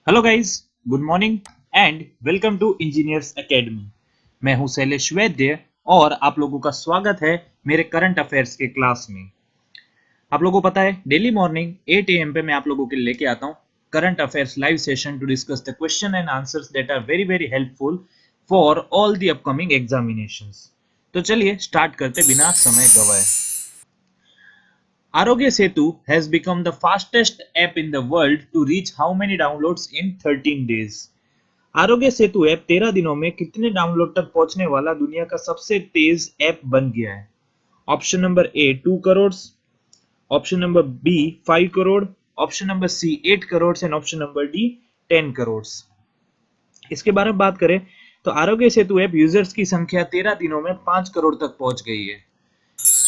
Hello guys, good morning and welcome to engineers academy. मैं हूं शैलेश वैद्य और आप लोगों का स्वागत है मेरे करंट अफेयर्स के क्लास में। आप लोगों को पता है डेली मॉर्निंग 8 AM पे मैं आप लोगों के लिए लेके आता हूं current affairs live session to discuss the question and answers that are very very helpful for all the upcoming examinations. तो चलिए स्टार्ट करते बिना समय गवाए। Arogya Setu has become the fastest app in the world to reach how many downloads in 13 days? आरोग्य Setu app 13 दिनों में कितने डाउनलोड तक पहुंचने वाला दुनिया का सबसे तेज ऐप बन गया है? Option number A 2 crore, option number B 5 crore, option number C 8 crore and option number D 10 crore. इसके बारे में बात करें तो आरोग्य सेतु ऐप यूजर्स की संख्या 13 दिनों में 5 करोड़ तक पहुंच गई है।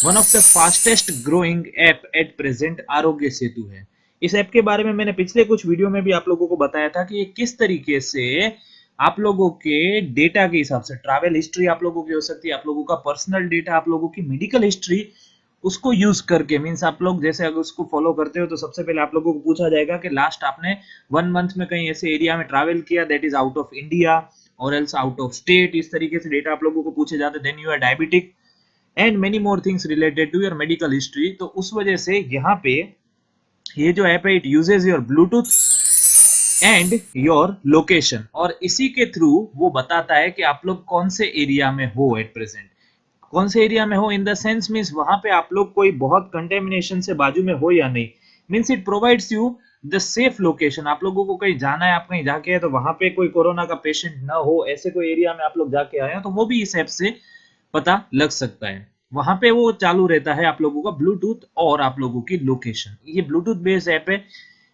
One of the fastest growing app at present Aarogya Setu है। इस ऐप के बारे में मैंने पिछले कुछ वीडियो में भी आप लोगों को बताया था कि ये किस तरीके से आप लोगों के डेटा के हिसाब से ट्रैवल हिस्ट्री आप लोगों की हो सकती है, आप लोगों का पर्सनल डेटा, आप लोगों की मेडिकल हिस्ट्री, उसको यूज करके मींस आप लोग जैसे अगर उसको फॉलो करते हो तो सबसे पहले आप लोगों को पूछा जाएगा कि लास्ट आपने 1 मंथ में कहीं ऐसे एरिया में ट्रैवल किया that is out of India और एल्स आउट ऑफ स्टेट। इस तरीके से डेटा आप लोगों को पूछे जाते, then you are diabetic and many more things related to your medical history. तो उस वजह से यहाँ पे ये जो ऐप है it uses your Bluetooth and your location और इसी के थ्रू वो बताता है कि आप लोग कौन से एरिया में हो एट प्रेजेंट। कौन से एरिया में हो इन द सेंस मींस वहां पे आप लोग कोई बहुत कंटेमिनेशन से बाजू में हो या नहीं। Means it provides you the safe location. आप लोगों को कहीं जाना है, आप कहीं जाके है तो वहां पे कोई कोरोना का पेशेंट ना हो, ऐसे कोई एरिया में आप लोग जाके आए हैं तो वो भी इस ऐप से पता लग सकता है। वहां पे वो चालू रहता है आप लोगों का ब्लूटूथ और आप लोगों की लोकेशन। ये ब्लूटूथ बेस्ड ऐप है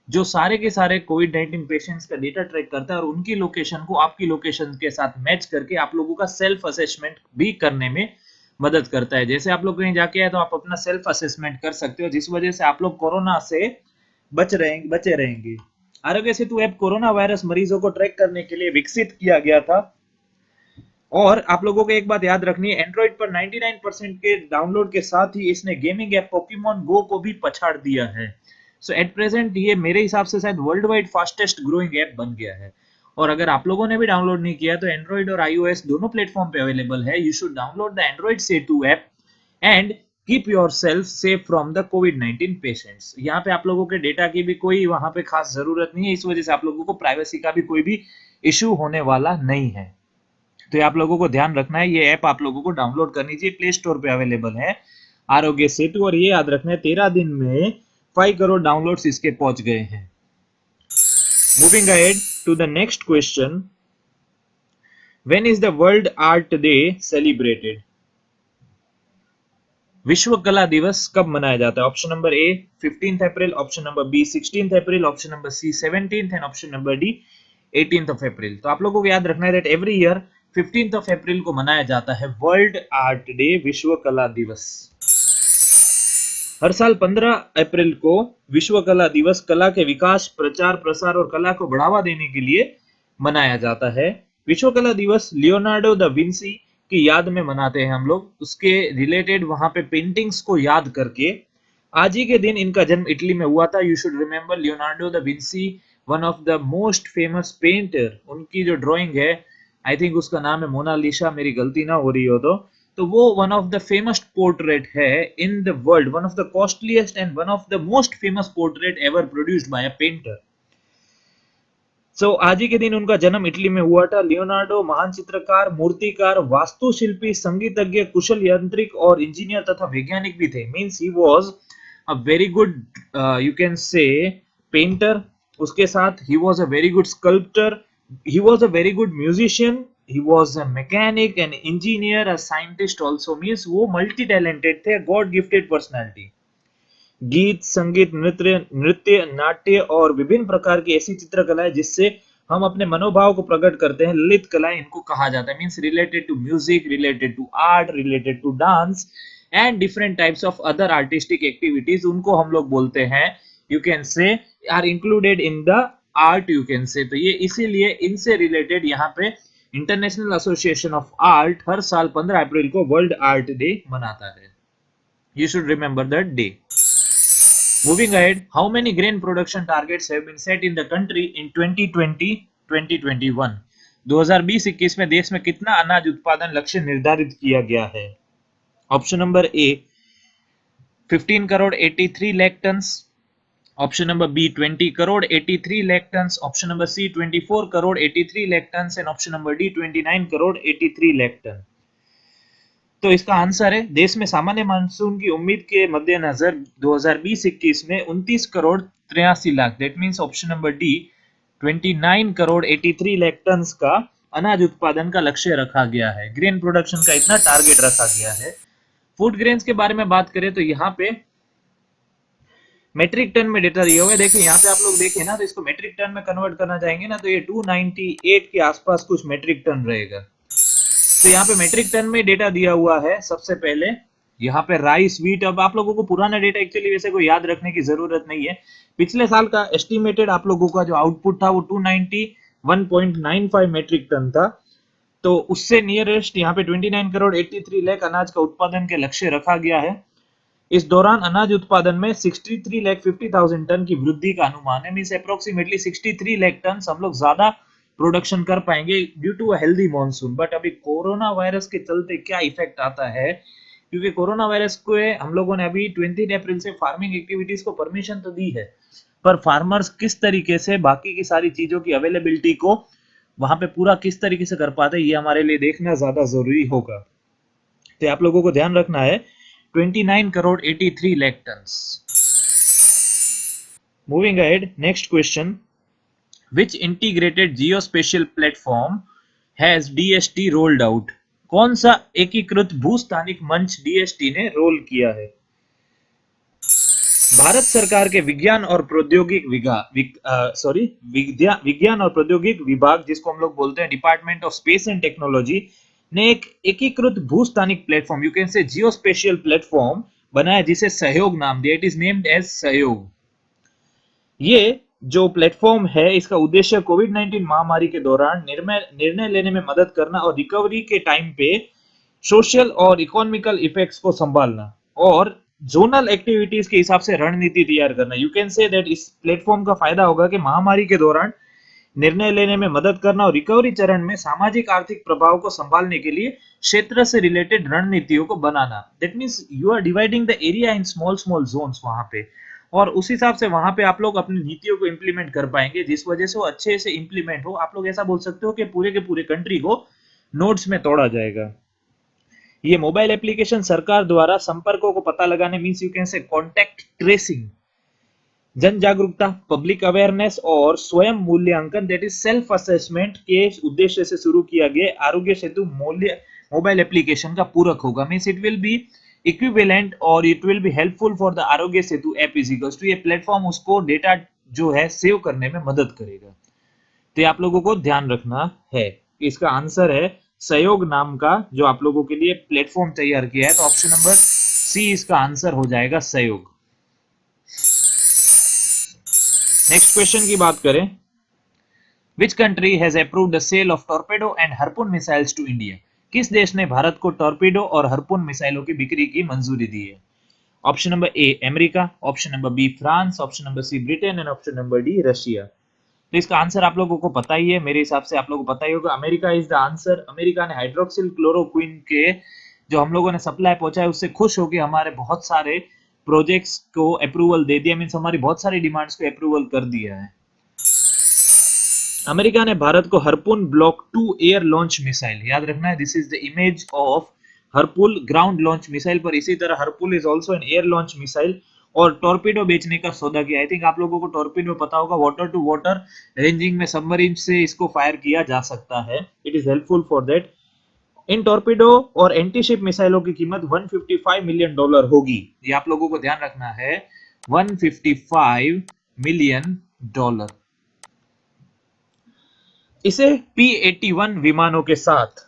जो सारे के सारे कोविड-19 पेशेंट्स का डेटा ट्रैक करता है और उनकी लोकेशन को आपकी लोकेशन के साथ मैच करके आप लोगों का सेल्फ असेसमेंट भी करने में मदद करता है। जैसे आप लोग कहीं जाके आए तो आप अपना सेल्फ असेसमेंट कर सकते हो, जिस वजह से आप लोग कोरोना से बचे रहेंगे। आरोग्य सेतु ऐप कोरोना वायरस मरीजों को ट्रैक करने के लिए विकसित किया गया था और आप लोगों को एक बात याद रखनी है, एंड्रॉइड पर 99% के डाउनलोड के साथ ही इसने गेमिंग ऐप पोकेमॉन गो को भी पछाड़ दिया है। सो एट प्रेजेंट ये मेरे हिसाब से शायद world wide fastest growing app बन गया है। और अगर आप लोगों ने भी डाउनलोड नहीं किया तो एंड्रॉइड और iOS दोनों प्लेटफॉर्म पे अवेलेबल है। You should download the Android Setu app and keep your self safe from the कोविड-19 पेशेंट्स। यहाँ पे आप लोगों के डेटा की भी कोई वहां पे खास जरूरत नहीं है, इस वजह से आप लोगों को प्राइवेसी का भी कोई भी इश्यू होने वाला नहीं है। तो ये आप लोगों को ध्यान रखना है, ये ऐप आप लोगों को डाउनलोड करनी चाहिए, प्ले स्टोर पे अवेलेबल है आरोग्य सेतु। और ये याद रखना है 13 दिन में 5 करोड़ डाउनलोड्स इसके पहुंच गए हैं। Moving ahead to the next question, when is the world art day celebrated? विश्व कला दिवस कब मनाया जाता है? Option number A 15 April, option number B 16 April, option number C 17 and option number D 18 April. तो आप लोगों को याद रखना है दैट एवरी ईयर 15 अप्रैल को मनाया जाता है वर्ल्ड आर्ट डे, विश्व कला दिवस। हर साल 15 अप्रैल को विश्व कला दिवस कला के विकास, प्रचार प्रसार और कला को बढ़ावा देने के लिए मनाया जाता है। विश्व कला दिवस लियोनार्डो दा विंसी की याद में मनाते हैं हम लोग, उसके रिलेटेड वहां पे पेंटिंग्स को याद करके। आज ही के दिन इनका जन्म इटली में हुआ था। You should remember Leonardo da Vinci, one of the most famous painter. उनकी जो ड्राइंग है, आई थिंक उसका नाम है मोनालिसा, मेरी गलती ना हो रही हो तो वो one of the famous portrait है in the world, one of the costliest and one of the most famous portrait ever produced by a painter. So आज ही के दिन उनका जन्म इटली में हुआ था। लियोनार्डो महान चित्रकार, मूर्तिकार, वास्तुशिल्पी, संगीतज्ञ, कुशल यांत्रिक और इंजीनियर तथा वैज्ञानिक भी थे। Means he was a very good, you can से, पेंटर। उसके साथ he was a very good sculptor, he was a very good musician, he was a mechanic, an engineer, a scientist also। means वो multi talented थे, god gifted personality। गीत, संगीत, नृत्य, नाट्य और विभिन्न प्रकार की ऐसी चित्रकलाएं जिससे हम अपने मनोभाव को प्रकट करते हैं, ललित कलाएं इनको कहा जाता है। Means related to music, related to art, related to dance and different types of other artistic activities, उनको हम लोग बोलते हैं, you can say, are included in the art, you can say. तो ये इसीलिए इनसे रिलेटेड यहाँ पे इंटरनेशनल एसोसिएशन ऑफ आर्ट हर साल 15 अप्रैल को वर्ल्ड आर्ट डे मनाता है। You should remember that day. Moving ahead, how many grain production targets have been set in the country in 2020-2021? 2020-21 में देश में कितना अनाज उत्पादन लक्ष्य निर्धारित किया गया है? Option number A 15 crore 83 lakh tons, option number B 20 crore 83 lakh tons, option number C 24 crore 83 lakh tons and option number D 29 crore 83 lakh ton. तो इसका आंसर है, देश में सामान्य मानसून की उम्मीद के मद्देनजर 2020-21 में 29 crore 83 lakh, that means option number D 29 crore 83 lakh ton का अनाज उत्पादन का लक्ष्य रखा गया है। ग्रेन प्रोडक्शन का इतना टारगेट रखा गया है। फूड ग्रेन्स के बारे में बात करें तो यहाँ पे मेट्रिक टन में डेटा दिया हुआ है। देखिए यहाँ पे आप लोग देखिए ना, तो इसको मेट्रिक टन में कन्वर्ट करना चाहेंगे ना, तो ये 298 के आसपास कुछ मेट्रिक टन रहेगा। तो यहाँ पे मेट्रिक टन में डेटा दिया हुआ है। सबसे पहले यहाँ पे राइस, व्हीट, अब आप लोगों को पुराना डेटा एक्चुअली वैसे कोई याद रखने की जरूरत नहीं है। पिछले साल का एस्टिमेटेड आप लोगों का जो आउटपुट था वो 291.95 मेट्रिक टन था। तो उससे नियरेस्ट यहाँ पे 29 करोड़ 83 लाख अनाज का उत्पादन के लक्ष्य रखा गया है। इस दौरान अनाज उत्पादन में 63,50,000 टन की वृद्धि का अनुमान है। मींस अप्रोक्सीमेटली 63 लाख टन हम लोग ज्यादा प्रोडक्शन कर पाएंगे due to a healthy monsoon. But अभी कोरोना वायरस के चलते क्या इफेक्ट आता है, क्योंकि कोरोना वायरस को हम लोगों ने अभी 20 अप्रैल से फार्मिंग एक्टिविटीज को परमिशन तो दी है, पर फार्मर्स किस तरीके से बाकी की सारी चीजों की अवेलेबिलिटी को वहां पे पूरा किस तरीके से कर पाते हैं, ये हमारे लिए देखना ज्यादा जरूरी होगा। तो आप लोगों को ध्यान रखना है 29 crore 83 lakh tons. Moving ahead, next question. Which integrated geospatial platform has DST rolled out? कौन सा एकीकृत भूस्थानिक मंच DST ने रोल किया है? भारत सरकार के विज्ञान और प्रौद्योगिक विज्ञान और प्रौद्योगिक विभाग, जिसको हम लोग बोलते हैं department of space and technology, ने एक एकीकृत भूस्थानिक platform, you can say geospatial platform बनाया, जिसे सहयोग नाम दिया। इट इज नेम्ड एज सहयोग। ये जो प्लेटफॉर्म है, इसका उद्देश्य कोविड-19 महामारी के दौरान निर्णय लेने में मदद करना और रिकवरी के टाइम पे सोशल और इकोनॉमिकल इफेक्ट्स को संभालना और जोनल एक्टिविटीज के हिसाब से रणनीति तैयार करना। यू कैन से दैट इस प्लेटफॉर्म का फायदा होगा कि महामारी के दौरान निर्णय लेने में मदद करना और रिकवरी चरण में सामाजिक आर्थिक प्रभाव को संभालने के लिए क्षेत्र से रिलेटेड रणनीतियों को बनाना। That means you are dividing the area in small small zones वहां पे, और उस हिसाब से वहां पे आप लोग अपनी नीतियों को इंप्लीमेंट कर पाएंगे, जिस वजह से वो अच्छे से इंप्लीमेंट हो। आप लोग ऐसा बोल सकते हो कि पूरे के पूरे कंट्री को नोड्स में तोड़ा जाएगा। ये मोबाइल एप्लीकेशन सरकार द्वारा संपर्कों को पता लगाने, मींस यू कैन से कॉन्टैक्ट ट्रेसिंग, जन जागरूकता, पब्लिक अवेयरनेस और स्वयं मूल्यांकन, दैट इज सेल्फ असेसमेंट के उद्देश्य से शुरू किया गया आरोग्य सेतु मोबाइल एप्लीकेशन का पूरक होगा। Means it will be equivalent और it will be helpful for the Aarogya Setu app is equals to, ये प्लेटफॉर्म उसको डेटा जो है सेव करने में मदद करेगा। तो आप लोगों को ध्यान रखना है कि इसका आंसर है सहयोग नाम का जो आप लोगों के लिए प्लेटफॉर्म तैयार किया है। तो ऑप्शन नंबर सी इसका आंसर हो जाएगा, सहयोग। नेक्स्ट क्वेश्चन की बात करें, which country has approved the sale of torpedo and harpoon missiles to India? किस देश ने भारत को टॉर्पेडो और हार्पून मिसाइलों की बिक्री की मंजूरी दी है? Option number A America, option number B France, option number C Britain and option number D Russia. तो इसका आंसर आप लोगों को पता ही है, मेरे हिसाब से आप लोगों को पता ही होगा, America is the answer. America ने हाइड्रोक्सिल क्लोरोक्विन के जो हम लोगों ने सप्लाई पहुंचाया उससे खुश होकर हमारे बहुत सारे प्रोजेक्ट्स को अप्रूवल दे दिया, मींस हमारी बहुत सारी डिमांड्स को अप्रूवल कर दिया है। अमेरिका ने भारत को harpoon block 2 air launch missile, याद रखना है this is the image of harpoon ground launch missile, पर इसी तरह harpoon is also an air launch missile, और टॉर्पीडो बेचने का सौदा किया। आई थिंक आप लोगों को टॉर्पीडो पता होगा, वाटर टू वाटर रेंजिंग में सबमरीन से इसको फायर किया जा सकता है। It is helpful for that. In torpedo और एंटीशिप मिसाइलों की कीमत $155 मिलियन होगी, ये आप लोगों को ध्यान रखना है, $155 मिलियन। इसे P-81 विमानों के साथ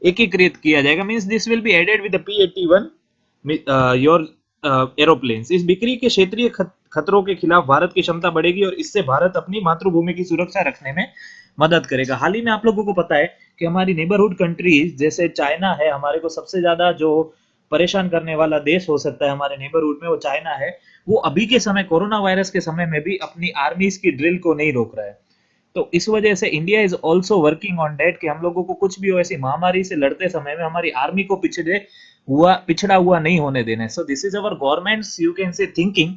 एकीकृत किया जाएगा, means this will be added with the P-81 your aeroplanes. इस बिक्री के क्षेत्रीय खतरों के खिलाफ भारत की क्षमता बढ़ेगी और इससे भारत अपनी मातृभूमि की सुरक्षा रखने में मदद करेगा। हाल ही में आप लोगों को पता है कि हमारी नेबरहुड कंट्रीज जैसे चाइना है, हमारे को सबसे ज्यादा जो परेशान करने वाला देश हो सकता है हमारे नेबरहुड में, वो चाइना है। वो अभी के समय कोरोना वायरस के समय में भी अपनी आर्मीज की ड्रिल को नहीं रोक रहा है। तो इस वजह से India is also working on that कि हम लोगों को कुछ भी हो ऐसी महामारी से लड़ते समय में हमारी आर्मी को पिछड़ा हुआ नहीं होने देना है। So this is our governments you can से थिंकिंग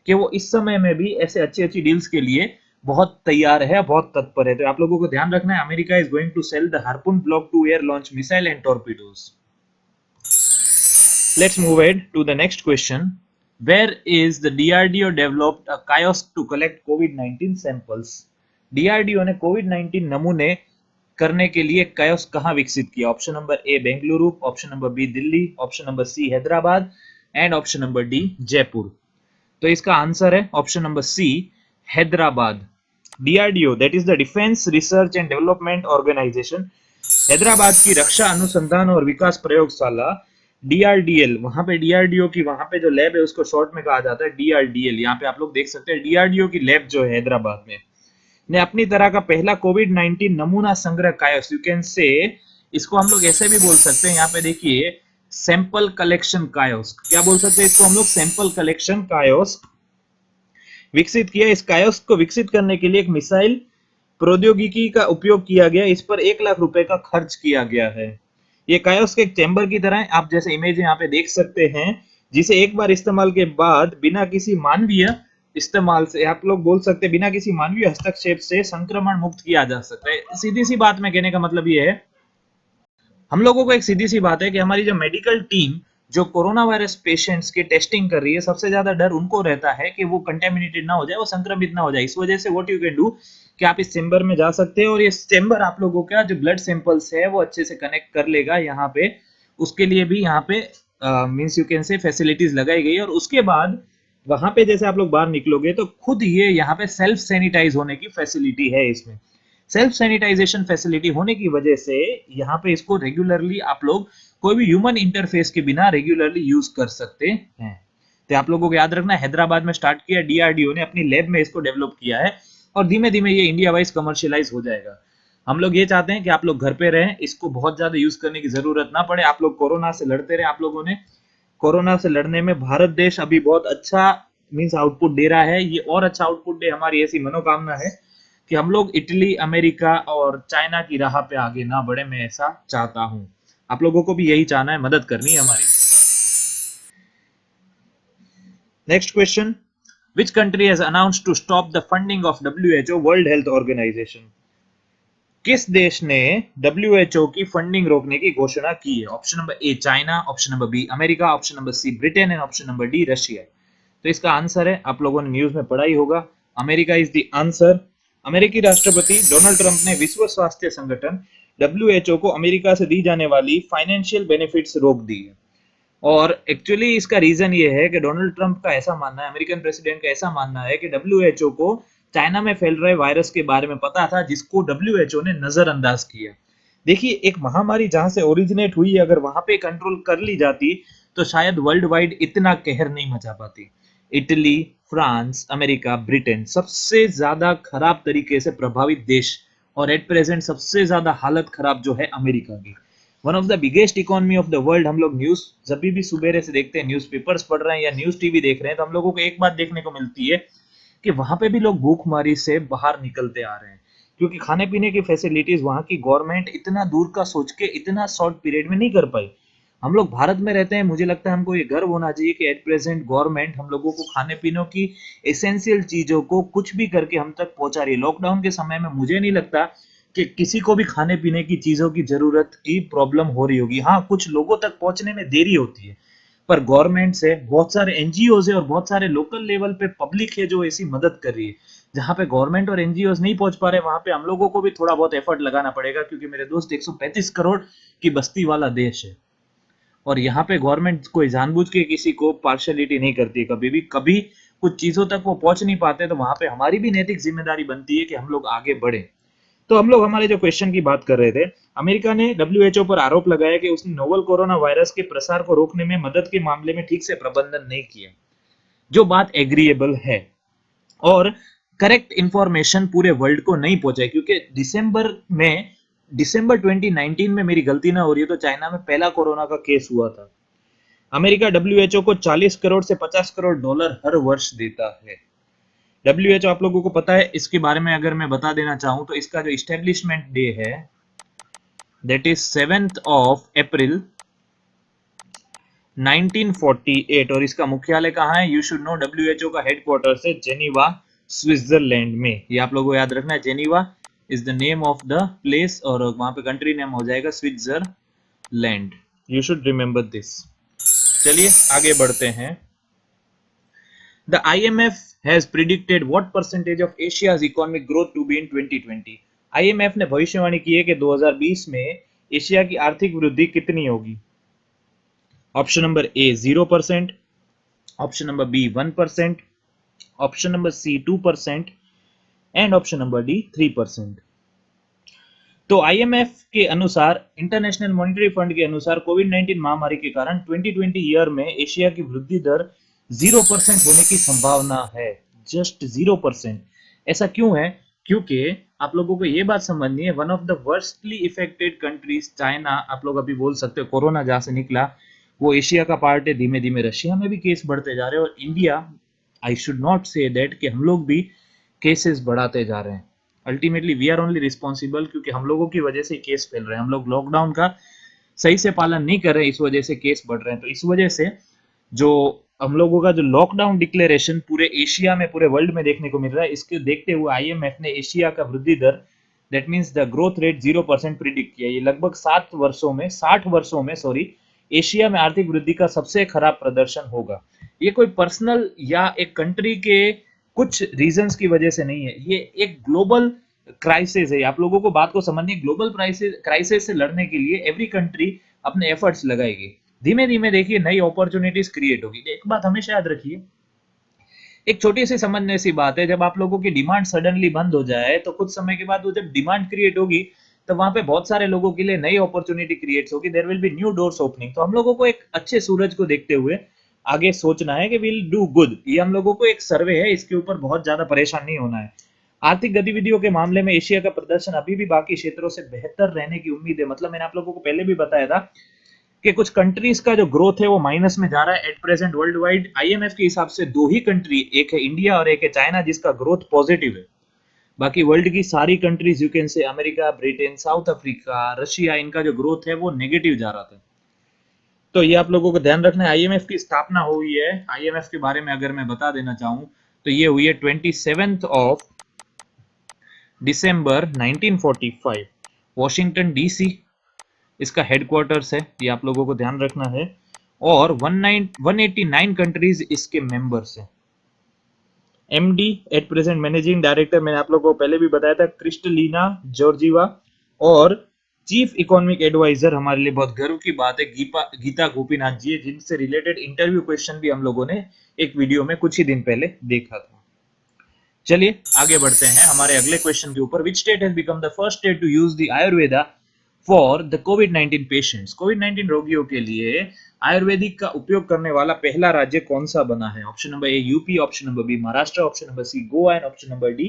कि वो इस समय में भी ऐसे अच्छी अच्छी डील्स के लिए बहुत तैयार है, बहुत तत्पर है। तो आप लोगों को ध्यान रखना है, America is going to sell the harpoon block two air launch missile and torpedoes. Let's move ahead to the next question. Where is the DRDO developed a kiosk to collect COVID-19 samples? DRDO ने COVID-19 नमूने करने के लिए kiosk कहाँ विकसित किया? Option number A Bengaluru, option number B Delhi, option number C Hyderabad and option number D Jaipur. तो इसका आंसर है option number C Hyderabad. DRDO that is the defence research and development organisation, Hyderabad की रक्षा अनुसंधान और विकास प्रयोगशाला DRDL, वहां पे DRDO की वहां पे जो लैब है उसको शॉर्ट में कहा जाता है DRDL। यहाँ पे आप लोग देख सकते हैं DRDO की लैब जो है हैदराबाद में ने अपनी तरह का पहला कोविड-19 नमूना संग्रह कायोस्क, यू कैन से इसको हम लोग ऐसे भी बोल सकते हैं, यहाँ पे देखिए सैंपल कलेक्शन कायोस्क, क्या बोल सकते हैं इसको हम लोग? सैंपल कलेक्शन कायोस्क विकसित किया। इस कायोस्क को विकसित करने के लिए एक मिसाइल प्रौद्योगिकी का उपयोग किया गया, इस पर 1 लाख रुपए का खर्च किया गया है। ये कायोस्क एक चैम्बर की तरह है, आप जैसे इमेज यहाँ पे देख सकते हैं, जिसे एक बार इस्तेमाल के बाद बिना किसी मानवीय इस्तेमाल से, आप लोग बोल सकते हैं बिना किसी मानवीय हस्तक्षेप से संक्रमण मुक्त किया जा सकता है। सीधी सी बात में कहने का मतलब ये है, हम लोगों को एक सीधी सी बात है कि हमारी जो मेडिकल टीम जो कोरोना वायरस पेशेंट्स की टेस्टिंग कर रही है, सबसे ज्यादा डर उनको रहता है कि वो कंटेमिनेटेड ना हो जाए, वो संक्रमित ना हो जाए। इस वजह से व्हाट यू कैन डू कि आप इस चेंबर में जा सकते हैं और ये चेंबर आप लोगों का जो ब्लड सैंपल्स है वो अच्छे से कनेक्ट कर लेगा यहाँ पे। उसके लिए भी यहाँ पे मींस यू कैन से फैसिलिटीज लगाई गई है। और उसके बाद वहां पे जैसे आप लोग बाहर निकलोगे तो खुद ये यहाँ पे सेल्फ सैनिटाइज होने की फैसिलिटी है। इसमें सेल्फ सैनिटाइजेशन फैसिलिटी होने की वजह से यहाँ पे इसको रेगुलरली आप लोग कोई भी ह्यूमन इंटरफेस के बिना रेगुलरली यूज कर सकते हैं। तो आप लोगों को याद रखना, हैदराबाद में स्टार्ट किया, DRDO ने अपनी लैब में इसको डेवलप किया है और धीमे धीमे ये इंडिया वाइज कमर्शियलाइज हो जाएगा। हम लोग ये चाहते हैं कि आप लोग घर पे रहें, इसको बहुत ज्यादा यूज करने की जरूरत ना पड़े, आप लोग कोरोना से लड़ते रहे। आप लोगों ने कोरोना से लड़ने में भारत देश अभी बहुत अच्छा मींस आउटपुट दे रहा है, ये और अच्छा आउटपुट दे, हमारी ऐसी मनोकामना है कि हम लोग इटली, अमेरिका और चाइना की राह पे आगे ना बढ़े। मैं ऐसा चाहता हूं, आप लोगों को भी यही चाहना है, मदद करनी है हमारी। Next question, which country has announced to stop the funding of WHO world health organisation? किस देश ने WHO की फंडिंग रोकने की घोषणा की है? Option number A China, option number B America, option number C Britain and option number D Russia. तो इसका आंसर है, आप लोगों ने न्यूज में पढ़ा ही होगा, अमेरिका इज द आंसर। अमेरिकी राष्ट्रपति डोनाल्ड ट्रंप ने विश्व स्वास्थ्य संगठन WHO को अमेरिका से दी जाने वाली फाइनेंशियल बेनिफिट्स रोक दी है। और एक्चुअली इसका रीजन ये है कि डोनाल्ड ट्रंप का ऐसा मानना है, अमेरिकन प्रेसिडेंट का ऐसा मानना है कि WHO को चाइना में फैल रहे वायरस के बारे में पता था, जिसको WHO ने नजरअंदाज किया। देखिए, एक महामारी जहां से ओरिजिनेट हुई, अगर वहां पे कंट्रोल कर ली जाती तो शायद वर्ल्ड वाइड इतना कहर नहीं मचा पाती। इटली, फ्रांस, अमेरिका, ब्रिटेन सबसे ज्यादा खराब तरीके से प्रभावित देश, और एट प्रेजेंट सबसे ज्यादा हालत खराब जो है अमेरिका की। One of the biggest economy of the world. हम लोग न्यूज जब भी सुबेरे से देखते हैं, न्यूज पेपर्स पढ़ रहे हैं या न्यूज टीवी देख रहे हैं, तो हम लोगों को एक बात देखने को मिलती है कि वहां पे भी लोग भूखमारी से बाहर निकलते आ रहे हैं, क्योंकि खाने पीने की फैसिलिटीज वहां की गवर्नमेंट इतना दूर का सोच के इतना शॉर्ट पीरियड में नहीं कर पाई। हम लोग भारत में रहते हैं, मुझे लगता है हमको ये गर्व होना चाहिए कि एट प्रेजेंट गवर्नमेंट हम लोगों को खाने पीने की एसेंशियल चीजों को कुछ भी करके हम तक पहुंचा रही है। लॉकडाउन के समय में मुझे नहीं लगता कि किसी को भी खाने पीने की चीजों की जरूरत की प्रॉब्लम हो रही होगी। हाँ, कुछ लोगों तक पहुंचने में देरी होती है, पर गवर्नमेंट से बहुत सारे एनजीओ है और बहुत सारे लोकल लेवल पे पब्लिक है जो ऐसी मदद कर रही है। जहां पे गवर्नमेंट और एनजीओ नहीं पहुंच पा रहे, वहां पे हम लोगों को भी थोड़ा बहुत एफर्ट लगाना पड़ेगा, क्योंकि मेरे दोस्त 135 करोड़ की बस्ती वाला देश है और यहाँ पे गवर्नमेंट कोई जानबूझ के किसी को पार्शलिटी नहीं करती है। कभी भी कभी कुछ चीजों तक वो पहुंच नहीं पाते, तो वहां पे हमारी भी नैतिक जिम्मेदारी बनती है कि हम लोग आगे बढ़े। तो हम लोग हमारे जो क्वेश्चन की बात कर रहे थे, अमेरिका ने WHO पर आरोप लगाया कि उसने नोवल कोरोना वायरस के प्रसार को रोकने में मदद के मामले में ठीक से प्रबंधन नहीं किया, जो बात एग्रीएबल है, और करेक्ट इंफॉर्मेशन पूरे वर्ल्ड को नहीं पहुंचाई। क्योंकि दिसंबर 2019 में मेरी गलती ना हो रही है तो चाइना में पहला कोरोना का केस हुआ था। अमेरिका डब्ल्यूएचओ को 40 करोड़ से 50 करोड़ डॉलर हर वर्ष देता है। डब्ल्यूएचओ आप लोगों को पता है, इसके बारे में अगर मैं बता देना चाहूं तो इसका जो इस्टेब्लिशमेंट डे है that is 7th of April 1948 और इसका मुख्यालय कहाँ है? यू शुड नो, डब्ल्यूएचओ का हेडक्वार्टर्स है जेनीवा स्विट्जरलैंड में। ये आप लोगों को याद रखना है, Geneva is the name of the place और वहां पे कंट्री नेम हो जाएगा Switzerland. You should remember this. चलिए आगे बढ़ते हैं। The IMF has predicted what percentage of Asia's economic growth to be in 2020। IMF ने भविष्यवाणी की है कि 2020 में एशिया की आर्थिक वृद्धि कितनी होगी। Option number A 0%, option number B 1%, option number C 2% and option number D 3%। तो IMF के अनुसार, इंटरनेशनल मॉनिटरी फंड के अनुसार, कोविड-19 महामारी के कारण 2020 ईयर में एशिया की वृद्धि दर 0% होने की संभावना है। जस्ट 0%। ऐसा क्यों है? क्योंकि आप लोगों को ये बात समझनी है, one of the वर्स्टली affected countries China, आप लोग अभी बोल सकते हो कोरोना जहां से निकला वो एशिया का पार्ट है। धीमे धीमे रशिया में भी केस बढ़ते जा रहे हैं और India, I should not say that कि हम लोग भी केसेस बढ़ाते जा रहे हैं। Ultimately we are only responsible, क्योंकि हम लोगों की वजह से केस फैल रहे हैं। हम लोग लॉकडाउन का सही से पालन नहीं कर रहे, इस वजह से केस बढ़ रहे हैं। तो इस वजह से जो हम लोगों का जो लॉकडाउन डिक्लेरेशन पूरे एशिया में, पूरे वर्ल्ड में देखने को मिल रहा है, इसके देखते हुए IMF ने एशिया का वृद्धि दर, that means the growth rate 0% predict किया। ये लगभग 60 वर्षों में एशिया में आर्थिक वृद्धि का सबसे खराब प्रदर्शन होगा। ये कोई पर्सनल या एक कंट्री के कुछ रीजंस की वजह से नहीं है, ये एक ग्लोबल क्राइसिस है। आप लोगों को बात को समझनी है, ग्लोबल क्राइसिस से लड़ने के लिए एवरी कंट्री अपने एफर्ट्स लगाएगी। धीमे धीमे देखिए नई अपॉर्चुनिटीज क्रिएट होगी। एक बात हमेशा याद रखिए, एक छोटी सी समझने सी बात है, जब आप लोगों की डिमांड सडनली बंद हो जाए तो कुछ समय के बाद वो जब डिमांड क्रिएट होगी तो वहां पे बहुत सारे लोगों के लिए नई अपॉर्चुनिटी क्रिएट होगी। There will be new doors opening. तो हम लोगों को एक अच्छे सूरज को देखते हुए आगे सोचना है कि विल डू गुड। ये हम लोगों को एक सर्वे है, इसके ऊपर बहुत ज्यादा परेशान नहीं होना है। आर्थिक गतिविधियों के मामले में एशिया का प्रदर्शन अभी भी बाकी क्षेत्रों से बेहतर रहने की उम्मीद है। मतलब मैंने आप लोगों को पहले भी बताया था कि कुछ कंट्रीज का जो ग्रोथ है वो माइनस में जा रहा है at present world wide. IMF के हिसाब से दो ही कंट्री, एक है इंडिया और एक है चाइना, जिसका ग्रोथ पॉजिटिव है। बाकी वर्ल्ड की सारी कंट्रीज, यू कैन से America, Britain, south Africa, Russia, इनका जो ग्रोथ है वो नेगेटिव जा रहा था। तो ये आप लोगों को ध्यान रखना है। IMF की स्थापना हुई है, IMF के बारे में अगर मैं बता देना चाहूं तो ये हुई है 27 ऑफ दिसंबर 1945, वॉशिंगटन DC इसका हेडक्वार्टर्स है, ये आप लोगों को ध्यान रखना है। और 189 कंट्रीज इसके मेंबर्स हैं। MD at present managing director, मैंने आप लोगों को पहले भी बताया था, क्रिस्टलिना जॉर्जीवा। और चीफ इकोनॉमिक एडवाइजर, हमारे लिए बहुत गर्व की बात है, गीता गोपीनाथ जी, जिनसे रिलेटेड इंटरव्यू क्वेश्चन भी हम लोगों ने एक वीडियो में कुछ ही दिन पहले देखा था। चलिए आगे बढ़ते हैं हमारे अगले क्वेश्चन के ऊपर। Which state has become the first state to use the ayurveda for the कोविड-19 पेशेंट्स। कोविड-19 रोगियों के लिए आयुर्वेदिक का उपयोग करने वाला पहला राज्य कौन सा बना है? Option number A UP, option number B Maharashtra, option number C Goa and option number D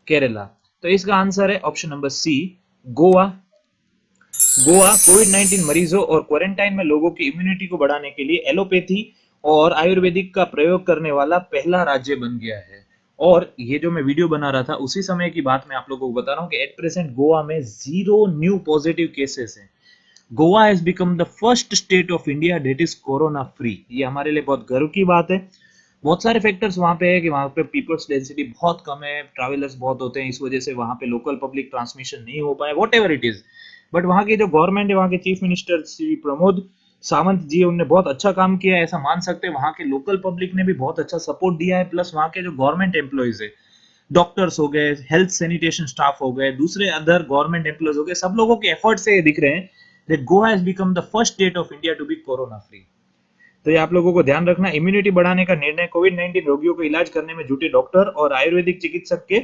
Kerala. तो इसका आंसर है option number C Goa. Goa कोविड-19 मरीजों और क्वारंटाइन में लोगों की इम्यूनिटी को बढ़ाने के लिए एलोपैथी और आयुर्वेदिक का प्रयोग करने वाला पहला राज्य बन गया है। और ये जो मैं वीडियो बना रहा था उसी समय की बात मैं आप लोगों को बता रहा हूँ कि एट प्रेजेंट गोवा में 0 न्यू पॉजिटिव केसेस हैं। Goa has become the first state of India that is corona free. ये हमारे लिए बहुत गर्व की बात है। बहुत सारे फैक्टर्स वहां पे है कि वहां पे पीपल्स डेंसिटी बहुत कम है, ट्रैवलर्स बहुत होते हैं, इस वजह से वहां पे लोकल पब्लिक ट्रांसमिशन नहीं हो पाए, what ever it is. But वहां की जो गवर्नमेंट है, वहां के चीफ मिनिस्टर श्री प्रमोद सावंत जी, उन्होंने बहुत अच्छा काम किया है, ऐसा मान सकते हैं। वहां के लोकल पब्लिक ने भी बहुत अच्छा सपोर्ट दिया है, प्लस वहां के जो गवर्नमेंट एम्प्लॉइज है, डॉक्टर्स हो गए, हेल्थ सैनिटेशन स्टाफ हो गए, दूसरे अदर गवर्नमेंट एम्प्लॉइज हो गए, सब लोगों के एफर्ट से दिख रहे हैं that Goa has become the first state of India to be corona free. तो ये आप लोगों को ध्यान रखना, इम्यूनिटी बढ़ाने का निर्णय कोविड-19 रोगियों को इलाज करने में जुटे डॉक्टर और आयुर्वेदिक चिकित्सक के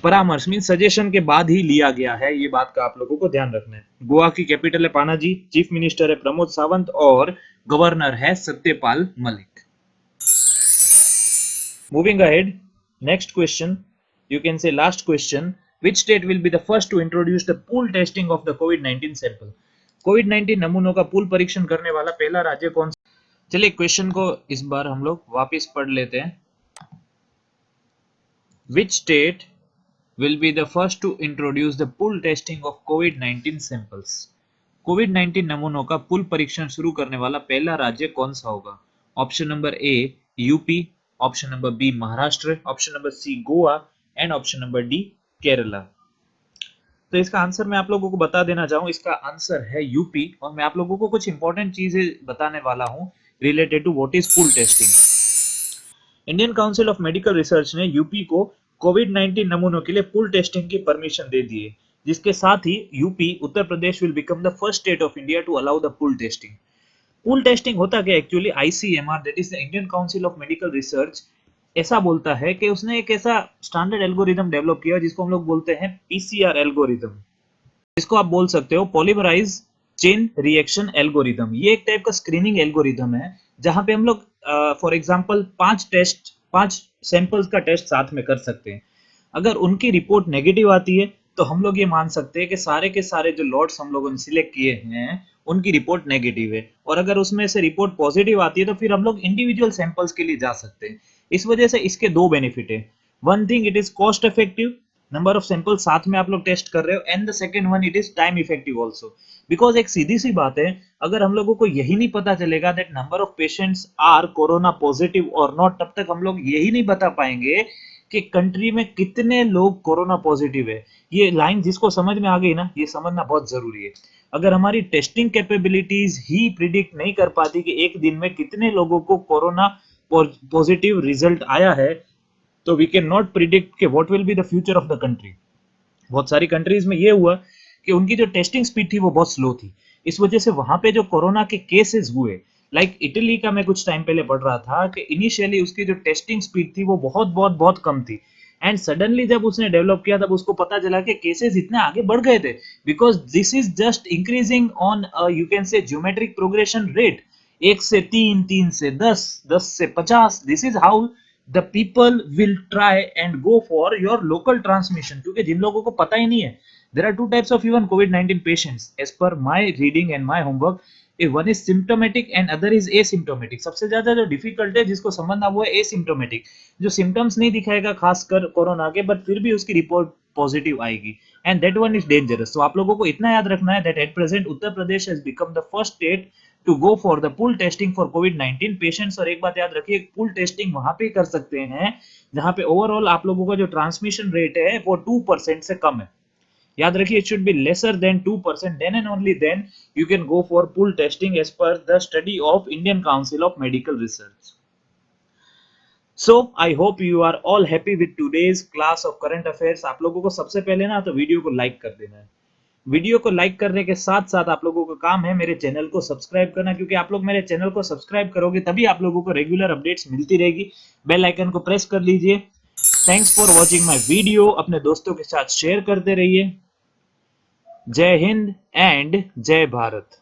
परामर्श मीन सजेशन के बाद ही लिया गया है। ये बात का आप लोगों को ध्यान रखना है। गोवा की कैपिटल है पानाजी, चीफ मिनिस्टर है प्रमोद सावंत और गवर्नर है Satyapal Malik. Moving ahead, next question, you can say last question, which state will be the first to introduce the pool testing of the COVID-19 sample। COVID-19 नमूनों का पूल परीक्षण करने वाला पहला राज्य कौन सा? चलिए क्वेश्चन को इस बार हम लोग वापस पढ़ लेते हैं। Which state will be the first to introduce the pool testing of COVID-19 samples? कोविड-19 नमूनों का पुल परीक्षण शुरू करने वाला पहला राज्य कौन सा होगा? Option number A UP, option number B Maharashtra, option number C Goa and option number D Kerala. तो इसका आंसर मैं आप लोगों को बता देना चाहूँ, इसका आंसर है यूपी। और मैं आप लोगों को कुछ इंपॉर्टेंट चीजें बताने वाला हूँ related to what is pool testing. Indian council of medical research ने यूपी को कोविड-19 नमूनों के लिए पूल टेस्टिंग की परमिशन दे दी है, जिसके साथ ही UP Uttar Pradesh will become the first state of India to allow the pool testing. Pool testing होता क्या actually? ICMR that is the Indian council of medical research ऐसा बोलता है कि उसने एक ऐसा स्टैंडर्ड एल्गोरिदम डेवलप किया जिसको हम लोग बोलते हैं पीसीआर एल्गोरिदम। इसको आप बोल सकते हो पॉलीमराइज चेन रिएक्शन एल्गोरिदम। ये एक टाइप का स्क्रीनिंग एल्गोरिदम है जहां पे हम लोग फॉर एग्जांपल पांच सैंपल्स का टेस्ट साथ में कर सकते हैं। अगर उनकी रिपोर्ट नेगेटिव आती है तो हम लोग ये मान सकते हैं कि सारे के सारे जो लॉट्स हम लोगों ने सिलेक्ट किए हैं उनकी रिपोर्ट नेगेटिव है। और अगर उसमें से रिपोर्ट पॉजिटिव आती है तो फिर हम लोग इंडिविजुअल सैंपल्स के लिए जा सकते हैं। इस वजह से इसके दो बेनिफिट है। One thing, it is cost effective, number of sample साथ में आप लोग टेस्ट कर रहे हो, and the second one, it is time effective also. Because एक सीधी सी बात है, अगर हम लोगों को यही नहीं पता चलेगा that number of patients are corona positive और नॉट, तब तक हम लोग यही नहीं बता पाएंगे कि कंट्री में कितने लोग कोरोना पॉजिटिव है। ये लाइन जिसको समझ में आ गई ना, ये समझना बहुत जरूरी है। अगर हमारी टेस्टिंग कैपेबिलिटीज ही प्रिडिक्ट नहीं कर पाती कि एक दिन में कितने लोगों को कोरोना पॉजिटिव रिजल्ट आया है, तो वी कैन नॉट प्रिडिक्ट कि what will be the future of the country. बहुत सारी कंट्रीज में ये हुआ कि उनकी जो टेस्टिंग स्पीड थी वो बहुत स्लो थी। इस वजह से वहां पे जो कोरोना के केसेस हुए, लाइक इटली का मैं कुछ टाइम पहले पढ़ रहा था कि इनिशियली उसकी जो टेस्टिंग स्पीड थी वो बहुत बहुत बहुत कम थी। एंड सडनली जब उसने डेवलप किया तब उसको पता चला कि केसेस इतने आगे बढ़ गए थे, because this is just increasing on you can say geometric progression rate. एक से तीन, तीन से 10, 10 से 50, this is how the people will try and go for your local transmission. क्योंकि जिन लोगों को पता ही नहीं है, there are two types of even कोविड-19 patients as per my reading and my homework. One is symptomatic and other is asymptomatic. सबसे ज्यादा जो डिफिकल्ट है जिसको समझना वो है एसिम्टोमेटिक, जो सिम्टम्स नहीं दिखाएगा खासकर कोरोना के, बट फिर भी उसकी रिपोर्ट पॉजिटिव आएगी, and that one is dangerous. तो आप लोगों को इतना याद रखना है that at present Uttar Pradesh has become the first state to go for the pool testing for कोविड-19 पेशेंट्स। और एक बात याद रखिए, पूल टेस्टिंग वहां पे कर सकते हैं जहां पे ओवरऑल आप लोगों का जो ट्रांसमिशन रेट है वो 2% से कम है। याद रखिए, it should be lesser than 2%, then and only then you can go for pool testing as per the study of Indian Council of Medical Research. So I hope you are all happy with today's class of current affairs. आप लोगों को सबसे पहले ना तो video को like कर देना है। वीडियो को लाइक करने के साथ साथ आप लोगों का काम है मेरे चैनल को सब्सक्राइब करना, क्योंकि आप लोग मेरे चैनल को सब्सक्राइब करोगे तभी आप लोगों को रेगुलर अपडेट्स मिलती रहेगी। बेल आइकन को प्रेस कर लीजिए। Thanks for watching my video. अपने दोस्तों के साथ शेयर करते रहिए। जय हिंद एंड जय भारत।